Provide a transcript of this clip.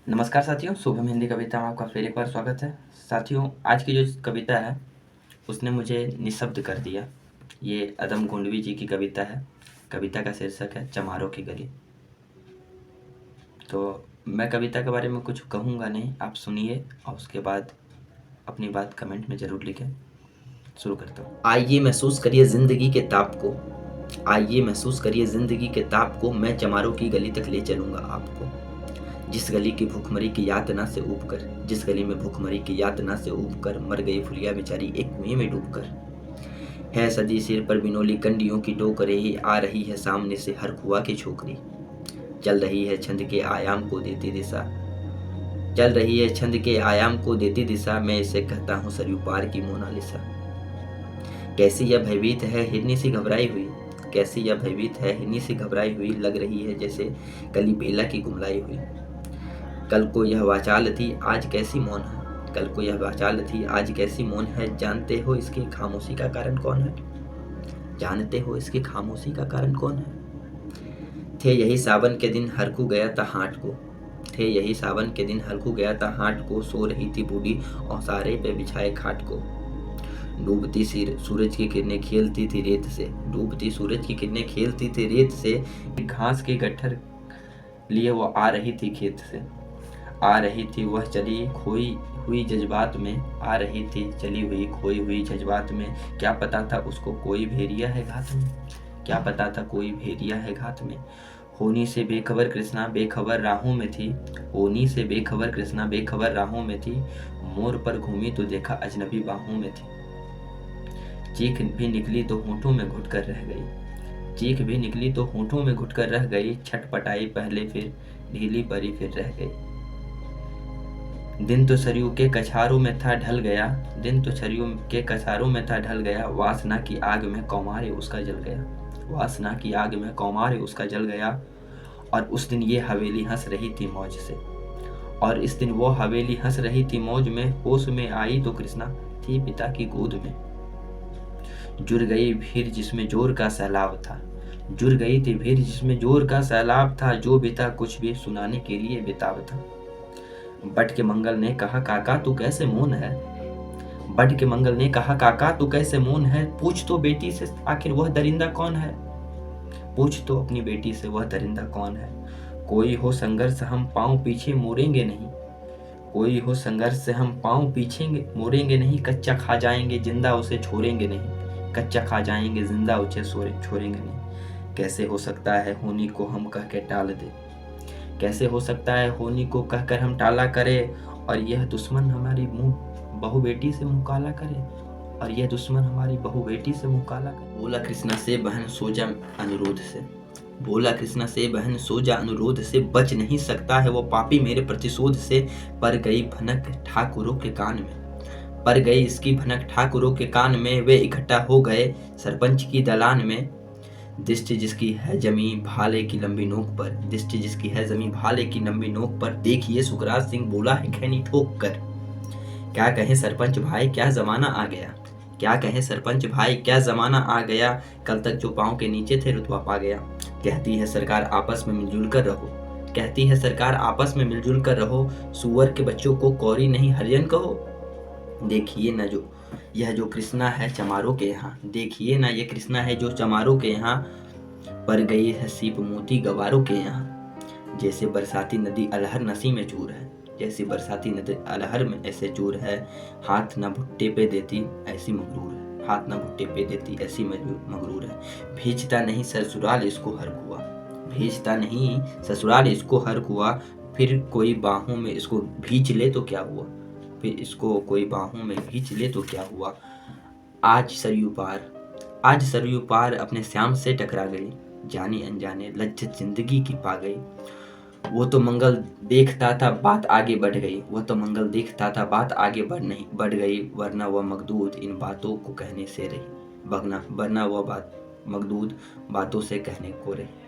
नमस्कार साथियों, शुभम हिंदी कविता में आपका फिर एक बार स्वागत है। साथियों, आज की जो कविता है उसने मुझे निःशब्द कर दिया। ये अदम गोंडवी जी की कविता है। कविता का शीर्षक है चमारों की गली। तो मैं कविता के बारे में कुछ कहूँगा नहीं, आप सुनिए और उसके बाद अपनी बात कमेंट में ज़रूर लिखें। शुरू करता हूँ। आइए महसूस करिए ज़िंदगी के ताप को, आइए महसूस करिए ज़िंदगी के ताप को, मैं चमारों की गली तक ले चलूँगा आपको। जिस गली की भूखमरी की यातना से ऊबकर, जिस गली में भूखमरी की यातना से ऊबकर मर गई फुलिया बेचारी एक कुएं में डूबकर। है सजी सिर पर बिनोली कंडियों की टोकरे ही, आ रही है सामने से हर कुआ की छोकरी। चल रही है छंद के आयाम को देती दिशा, चल रही है छंद के आयाम को देती दिशा, मैं इसे कहता हूँ सरयू पार की मोनालिसा। कैसी यह भयभीत है हिरनी सी घबराई हुई, कैसी यह भयभीत है हिरनी सी घबराई हुई, लग रही है जैसे कली बेला की गुमलाई हुई। कल को यह वाचाल थी आज कैसी मौन है, कल को यह वाचाल थी आज कैसी मौन है, जानते हो इसकी खामोशी का कारण कौन है, जानते हो इसकी खामोशी का कारण कौन है। थे यही सावन के दिन हरकू गया था हाट को, थे यही सावन के दिन हरकू गया था हाट को, सो रही थी बूढ़ी औसारे पे बिछाए खाट को। डूबती सूरज की किरणें खेलती थी रेत से, डूबती सूरज की किरणें खेलती थी रेत से, घास के गट्ठर लिए वो आ रही थी खेत से, आ रही थी वह चली खोई हुई जज्बात में, आ रही थी चली हुई खोई हुई जज्बात में। क्या पता था उसको कोई भेड़िया है घात में, क्या पता था कोई भेड़िया है घात में। होनी से बेखबर कृष्णा बेखबर राहों में थी, होनी से बेखबर कृष्णा बेखबर राहों में थी, मोर पर घूमी तो देखा अजनबी बाहों में थी। चीख भी निकली तो होठों में घुट कर रह गई, चीख भी निकली तो होठों में घुट कर रह गई, छटपटाई पहले फिर ढीली परी फिर रह गई। दिन तो सरयू के कछारों में था ढल गया, दिन तो सरयू के कछारों में था ढल गया, वासना की आग में कौमारे उसका जल गया, वासना की आग में कौमारे उसका जल गया। और उस दिन ये हवेली हंस रही थी मौज से, और इस दिन वो हवेली हंस रही थी मौज में, होश में आई तो कृष्णा थी पिता की गोद में। जुड़ गई भीड़ जिसमें जोर का सैलाब था, जुड़ गई थी भीड़ जिसमें जोर का सैलाब था, जो बीता कुछ भी सुनाने के लिए बेताब था। बट के मंगल ने कहा काका तू कैसे मौन है, बट के मंगल ने कहा काका तू कैसे मौन है, पूछ तो बेटी से आखिर वह दरिंदा कौन है, पूछ तो अपनी बेटी से वह दरिंदा कौन है। कोई हो संघर्ष हम पांव पीछे मोड़ेंगे नहीं, कोई हो संघर्ष से हम पांव पीछे मोड़ेंगे नहीं, कच्चा खा जाएंगे जिंदा उसे छोड़ेंगे नहीं, कच्चा खा जाएंगे जिंदा उसे छोड़ेंगे नहीं। कैसे हो सकता है होनी को हम कह के टाल दे, कैसे हो सकता है होनी को कहकर हम टाला करें, और यह दुश्मन हमारी बहू बेटी से मुँह काला करे, और यह दुश्मन हमारी बहू बेटी से मुँह काला करे। बोला कृष्णा से बहन सो जा अनुरोध से, बोला कृष्णा से बहन सो जा अनुरोध से, बच नहीं सकता है वो पापी मेरे प्रतिशोध से। पर गई भनक ठाकुरों के कान में, पर गई इसकी भनक ठाकुरों के कान में, वे इकट्ठा हो गए सरपंच की दलान में। दृष्टि जिसकी है जमी भाले की लंबी नोक पर, दृष्टि जिसकी है जमी भाले की लंबी नोक पर, देखिए सुखराज सिंह बोला है खैनी ठोक कर। क्या कहे सरपंच भाई क्या जमाना आ गया, क्या कहे सरपंच भाई क्या जमाना आ गया, कल तक जो पाँव के नीचे थे रुतबा पा गया। कहती है सरकार आपस में मिलजुल कर रहो, कहती है सरकार आपस में मिलजुल कर रहो, सुअर के बच्चों को कौरी नहीं हरिजन कहो। देखिए न जो यह जो कृष्णा है चमारों के यहाँ, देखिए ना ये कृष्णा है जो चमारों के यहाँ, पर गई है सीप मोती गवारों के यहाँ। जैसे बरसाती नदी अलहर नसी में चूर है, जैसे बरसाती नदी अलहर में ऐसे चूर है, हाथ न भुट्टे पे देती ऐसी मगरूर है, हाथ न भुट्टे पे देती ऐसी मगरूर है। भेजता नहीं ससुराल इसको हर कुआ, भेजता नहीं ससुराल इसको हर कुआ, फिर कोई बाहों में इसको भींच ले तो क्या हुआ, फिर इसको कोई बाहों में भींच ले तो क्या हुआ। आज सरयू पार, आज सरयू पार अपने श्याम से टकरा गई, जाने अनजाने लज्जत जिंदगी की पा गई। वो तो मंगल देखता था बात आगे बढ़ गई, वो तो मंगल देखता था बात आगे बढ़ गई, वरना वह मखदूद इन बातों को कहने से रही, वरना वह बात मखदूद बातों से कहने को रही।